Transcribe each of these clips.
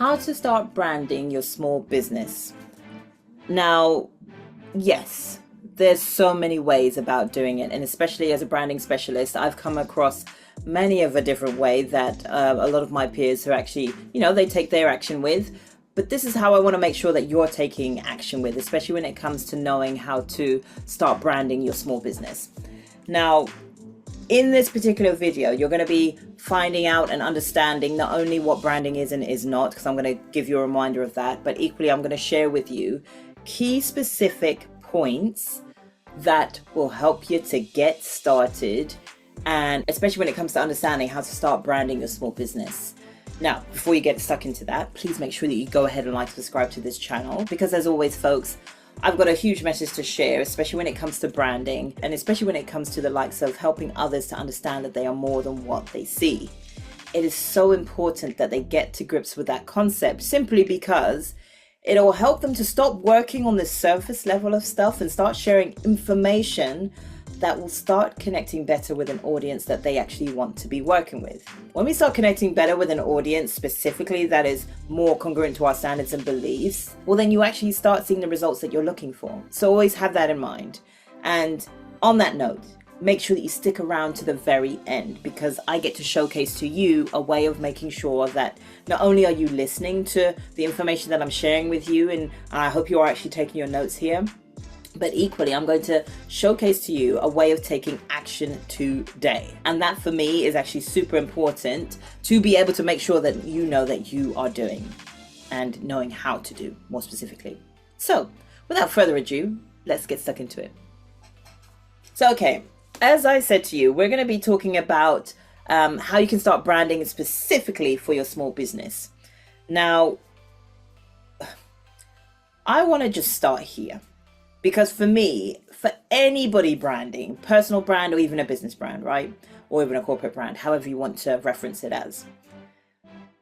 How to start branding your small business. Now, yes, there's so many ways about doing it, and especially as a branding specialist, I've come across many of a different way that a lot of my peers who actually, they take their action with. But this is how I want to make sure that you're taking action with, especially when it comes to knowing how to start branding your small business. Now, in this particular video, you're going to be finding out and understanding not only what branding is and is not, because I'm going to give you a reminder of that, but equally I'm going to share with you key specific points that will help you to get started, and especially when it comes to understanding how to start branding your small business. Now, before you get stuck into that, please make sure that you go ahead and like, subscribe to this channel, because as always, folks, I've got a huge message to share, especially when it comes to branding, and especially when it comes to the likes of helping others to understand that they are more than what they see. It is so important that they get to grips with that concept, simply because it'll help them to stop working on the surface level of stuff and start sharing information that will start connecting better with an audience that they actually want to be working with. When we start connecting better with an audience, specifically that is more congruent to our standards and beliefs, well, then you actually start seeing the results that you're looking for. So always have that in mind. And on that note, make sure that you stick around to the very end, because I get to showcase to you a way of making sure that not only are you listening to the information that I'm sharing with you, and I hope you are actually taking your notes here, but equally, I'm going to showcase to you a way of taking action today. And that for me is actually super important to be able to make sure that you know that you are doing and knowing how to do more specifically. So without further ado, let's get stuck into it. So, okay, as I said to you, we're going to be talking about how you can start branding specifically for your small business. Now, I want to just start here. Because for me, for anybody branding, personal brand or even a business brand, right? Or even a corporate brand, however you want to reference it as.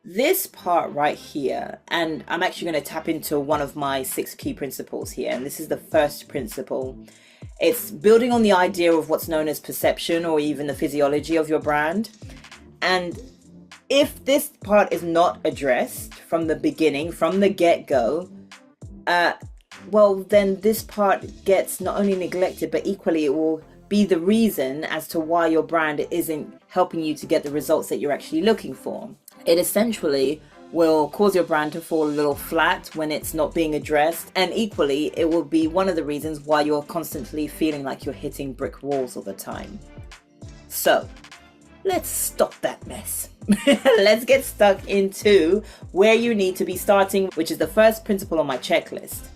This part right here, and I'm actually going to tap into one of my 6 key principles here. And this is the first principle. It's building on the idea of what's known as perception or even the physiology of your brand. And if this part is not addressed from the beginning, from the get-go, well, then this part gets not only neglected, but equally it will be the reason as to why your brand isn't helping you to get the results that you're actually looking for. It essentially will cause your brand to fall a little flat when it's not being addressed. And equally, it will be one of the reasons why you're constantly feeling like you're hitting brick walls all the time. So let's stop that mess. Let's get stuck into where you need to be starting, which is the first principle on my checklist.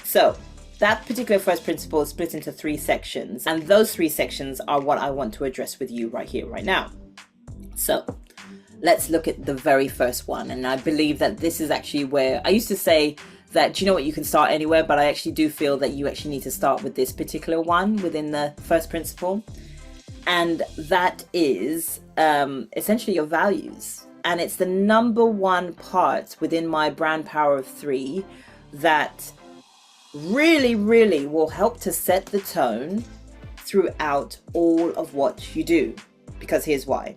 So that particular first principle is split into 3 sections, and those 3 sections are what I want to address with you right here, right now. So let's look at the very first one. And I believe that this is actually where I used to say that, you know what, you can start anywhere, but I actually do feel that you actually need to start with this particular one within the first principle. And that is essentially your values. And it's the number one part within my brand power of 3 that really will help to set the tone throughout all of what you do. Because here's why.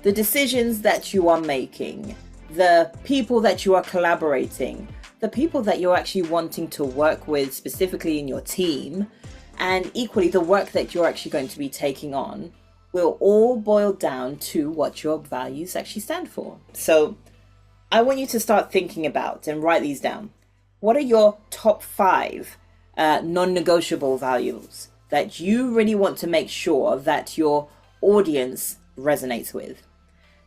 The decisions that you are making, the people that you are collaborating, the people that you're actually wanting to work with specifically in your team, and equally the work that you're actually going to be taking on will all boil down to what your values actually stand for. So I want you to start thinking about and write these down. What are your top 5 non-negotiable values that you really want to make sure that your audience resonates with?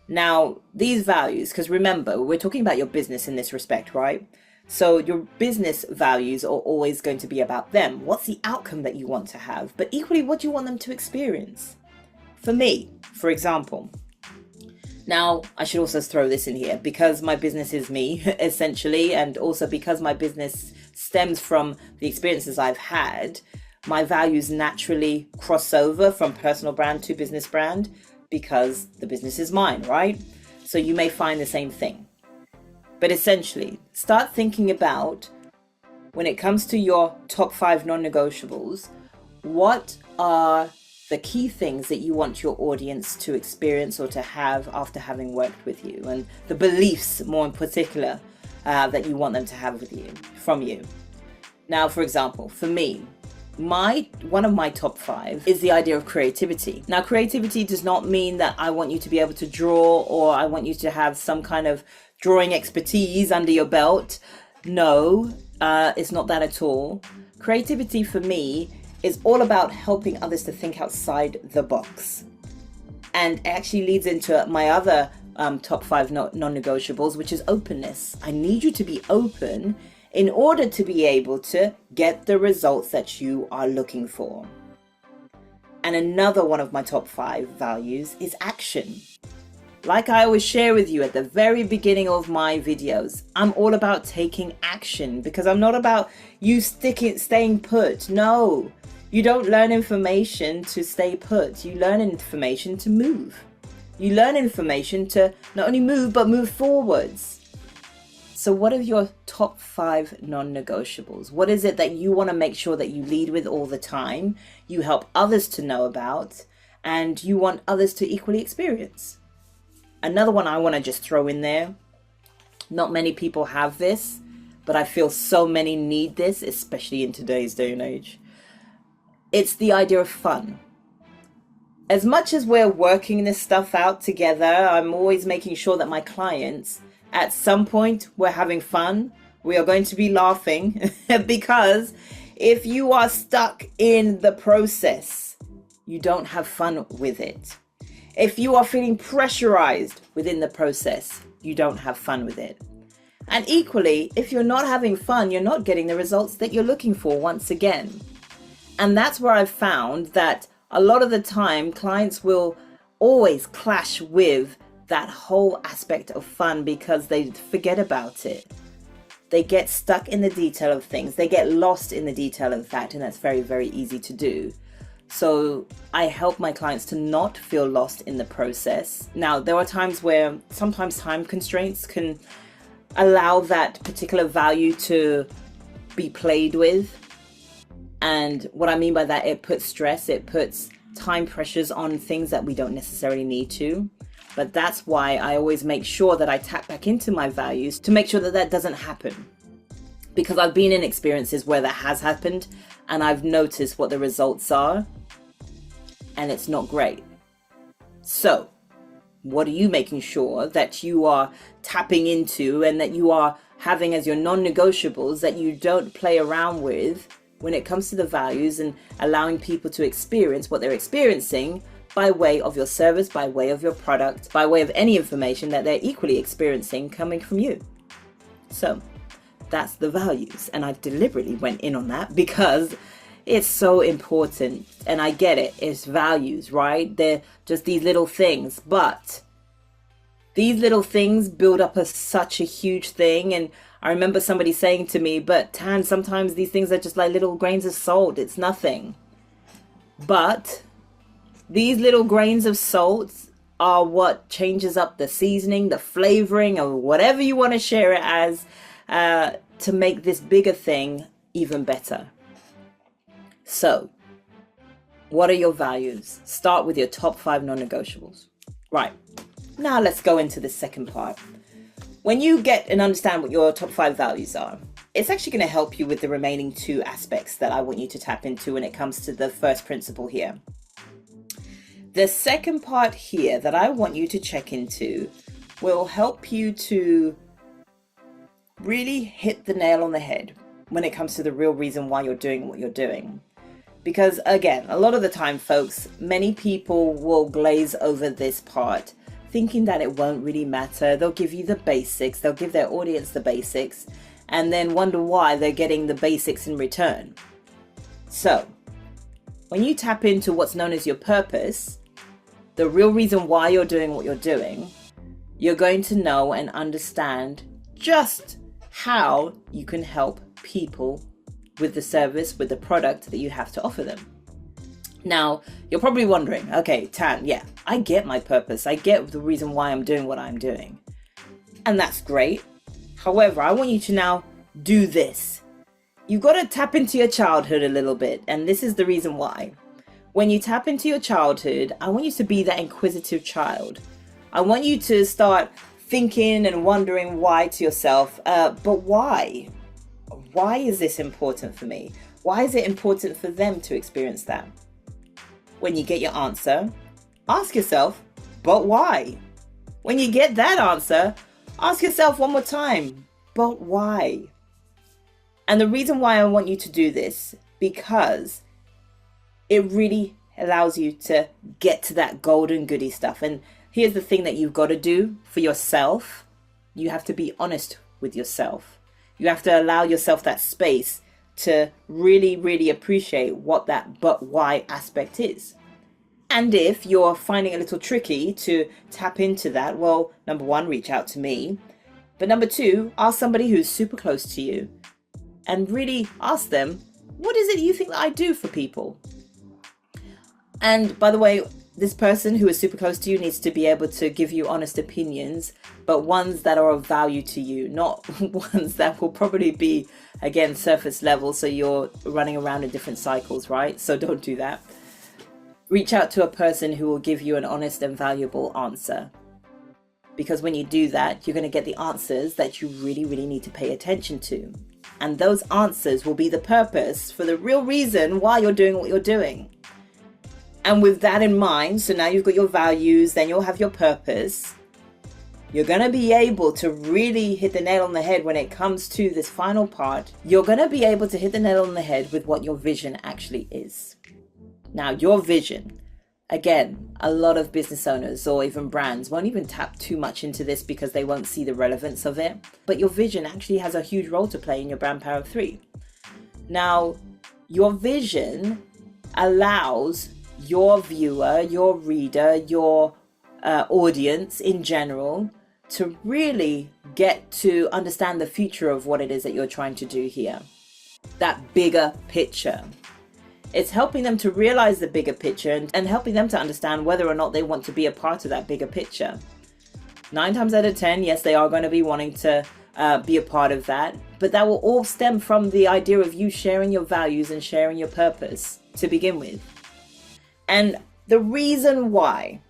Now, these values, because remember, we're talking about your business in this respect, right? So your business values are always going to be about them. What's the outcome that you want to have? But equally, what do you want them to experience? For me, for example, now, I should also throw this in here because my business is me, essentially, and also because my business stems from the experiences I've had, my values naturally cross over from personal brand to business brand because the business is mine, right? So you may find the same thing. But essentially, start thinking about, when it comes to your top 5 non-negotiables, what are the key things that you want your audience to experience or to have after having worked with you, and the beliefs, more in particular, that you want them to have with you, from you. Now, for example, for me, one of my top 5 is the idea of creativity. Now, creativity does not mean that I want you to be able to draw, or I want you to have some kind of drawing expertise under your belt. No, it's not that at all. Creativity for me is all about helping others to think outside the box. And it actually leads into my other top 5 non-negotiables, which is openness. I need you to be open in order to be able to get the results that you are looking for. And another one of my top 5 values is action. Like I always share with you at the very beginning of my videos, I'm all about taking action, because I'm not about you staying put. No, you don't learn information to stay put. You learn information to move. You learn information to not only move, but move forwards. So what are your top 5 non-negotiables? What is it that you want to make sure that you lead with all the time, you help others to know about, and you want others to equally experience? Another one I want to just throw in there. Not many people have this, but I feel so many need this, especially in today's day and age. It's the idea of fun. As much as we're working this stuff out together, I'm always making sure that my clients, at some point, we're having fun. We are going to be laughing because if you are stuck in the process, you don't have fun with it. If you are feeling pressurized within the process, you don't have fun with it. And equally, if you're not having fun, you're not getting the results that you're looking for once again. And that's where I've found that a lot of the time, clients will always clash with that whole aspect of fun because they forget about it. They get stuck in the detail of things. They get lost in the detail of fact, and that's very, very easy to do. So I help my clients to not feel lost in the process. Now, there are times where sometimes time constraints can allow that particular value to be played with. And what I mean by that, it puts stress, it puts time pressures on things that we don't necessarily need to. But that's why I always make sure that I tap back into my values to make sure that that doesn't happen. Because I've been in experiences where that has happened and I've noticed what the results are, and it's not great. So, what are you making sure that you are tapping into and that you are having as your non-negotiables that you don't play around with when it comes to the values and allowing people to experience what they're experiencing by way of your service, by way of your product, by way of any information that they're equally experiencing coming from you? So, that's the values. And I deliberately went in on that because it's so important. And I get it. It's values, right? They're just these little things. But these little things build up such a huge thing. And I remember somebody saying to me, but Tan, sometimes these things are just like little grains of salt. It's nothing. But these little grains of salt are what changes up the seasoning, the flavoring, or whatever you want to share it as, to make this bigger thing even better. So, what are your values? Start with your top 5 non-negotiables. Right, now let's go into the second part. When you get and understand what your top 5 values are, it's actually going to help you with the remaining 2 aspects that I want you to tap into when it comes to the first principle here. The second part here that I want you to check into will help you to really hit the nail on the head when it comes to the real reason why you're doing what you're doing. Because again, a lot of the time, folks, many people will glaze over this part thinking that it won't really matter. They'll give you the basics, they'll give their audience the basics, and then wonder why they're getting the basics in return. So, when you tap into what's known as your purpose, the real reason why you're doing what you're doing, you're going to know and understand just how you can help people with the service, with the product that you have to offer them. Now, you're probably wondering, okay, Tan, yeah, I get my purpose. I get the reason why I'm doing what I'm doing. And that's great. However, I want you to now do this. You've got to tap into your childhood a little bit. And this is the reason why. When you tap into your childhood, I want you to be that inquisitive child. I want you to start thinking and wondering why to yourself, but why? Why is this important for me? Why is it important for them to experience that? When you get your answer, ask yourself, but why? When you get that answer, ask yourself one more time, but why? And the reason why I want you to do this, because it really allows you to get to that golden goody stuff. And here's the thing that you've got to do for yourself. You have to be honest with yourself. You have to allow yourself that space to really, really appreciate what that but why aspect is. And if you're finding it a little tricky to tap into that, well, number one, reach out to me. But number two, ask somebody who's super close to you and really ask them, what is it you think that I do for people? And by the way, this person who is super close to you needs to be able to give you honest opinions, but ones that are of value to you, not ones that will probably be, again, surface level, so you're running around in different cycles, right? So don't do that. Reach out to a person who will give you an honest and valuable answer. Because when you do that, you're going to get the answers that you really, really need to pay attention to. And those answers will be the purpose for the real reason why you're doing what you're doing. And with that in mind, so now you've got your values, then you'll have your purpose. You're going to be able to really hit the nail on the head when it comes to this final part. You're going to be able to hit the nail on the head with what your vision actually is. Now, your vision, again, a lot of business owners or even brands won't even tap too much into this because they won't see the relevance of it. But your vision actually has a huge role to play in your brand power of 3. Now, your vision allows your viewer, your reader, your audience in general to really get to understand the future of what it is that you're trying to do here. That bigger picture. It's helping them to realize the bigger picture and helping them to understand whether or not they want to be a part of that bigger picture. 9 times out of 10, yes, they are going to be wanting to be a part of that, but that will all stem from the idea of you sharing your values and sharing your purpose to begin with. And the reason why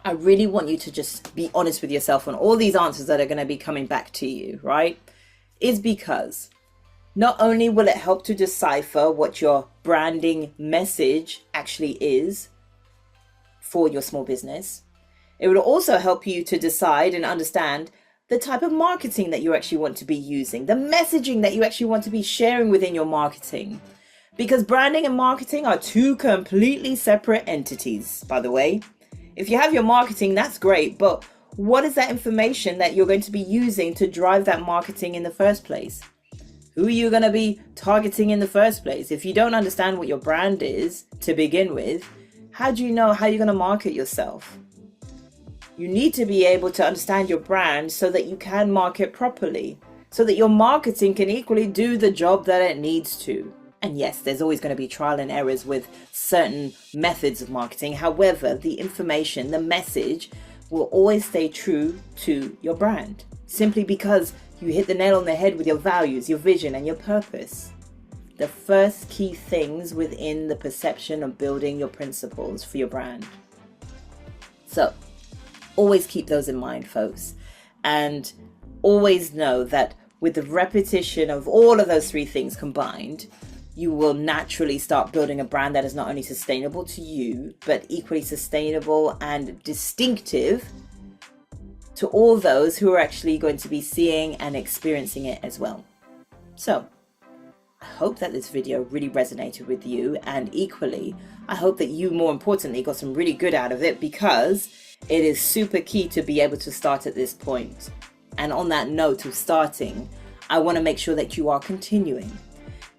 I really want you to just be honest with yourself on all these answers that are going to be coming back to you, right, is because not only will it help to decipher what your branding message actually is for your small business, it will also help you to decide and understand the type of marketing that you actually want to be using, the messaging that you actually want to be sharing within your marketing. Because branding and marketing are 2 completely separate entities, by the way. If you have your marketing, that's great, but what is that information that you're going to be using to drive that marketing in the first place? Who are you going to be targeting in the first place? If you don't understand what your brand is to begin with, how do you know how you're going to market yourself? You need to be able to understand your brand so that you can market properly, so that your marketing can equally do the job that it needs to. And yes, there's always going to be trial and errors with certain methods of marketing. However, the information, the message will always stay true to your brand, simply because you hit the nail on the head with your values, your vision, and your purpose. The first key things within the perception of building your principles for your brand. So always keep those in mind, folks. And always know that with the repetition of all of those 3 things combined, you will naturally start building a brand that is not only sustainable to you, but equally sustainable and distinctive to all those who are actually going to be seeing and experiencing it as well. So I hope that this video really resonated with you, and equally, I hope that you, more importantly, got some really good out of it, because it is super key to be able to start at this point. And on that note of starting, I want to make sure that you are continuing.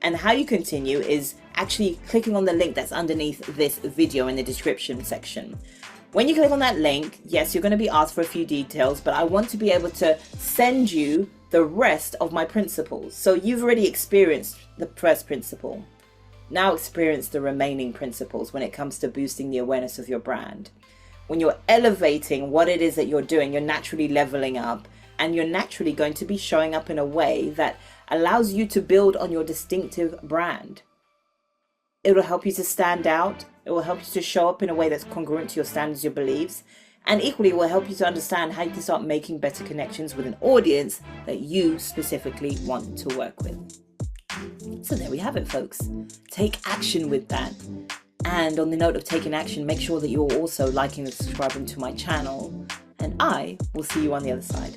And how you continue is actually clicking on the link that's underneath this video in the description section. When you click on that link, yes, you're going to be asked for a few details, but I want to be able to send you the rest of my principles. So you've already experienced the first principle. Now experience the remaining principles when it comes to boosting the awareness of your brand. When you're elevating what it is that you're doing, you're naturally leveling up, and you're naturally going to be showing up in a way that allows you to build on your distinctive brand. It will help you to stand out It will help you to show up in a way that's congruent to your standards, your beliefs, and equally it will help you to understand how you can start making better connections with an audience that you specifically want to work with. So there we have it, folks. Take action with that. And on the note of taking action, make sure that you're also liking and subscribing to my channel. And I will see you on the other side.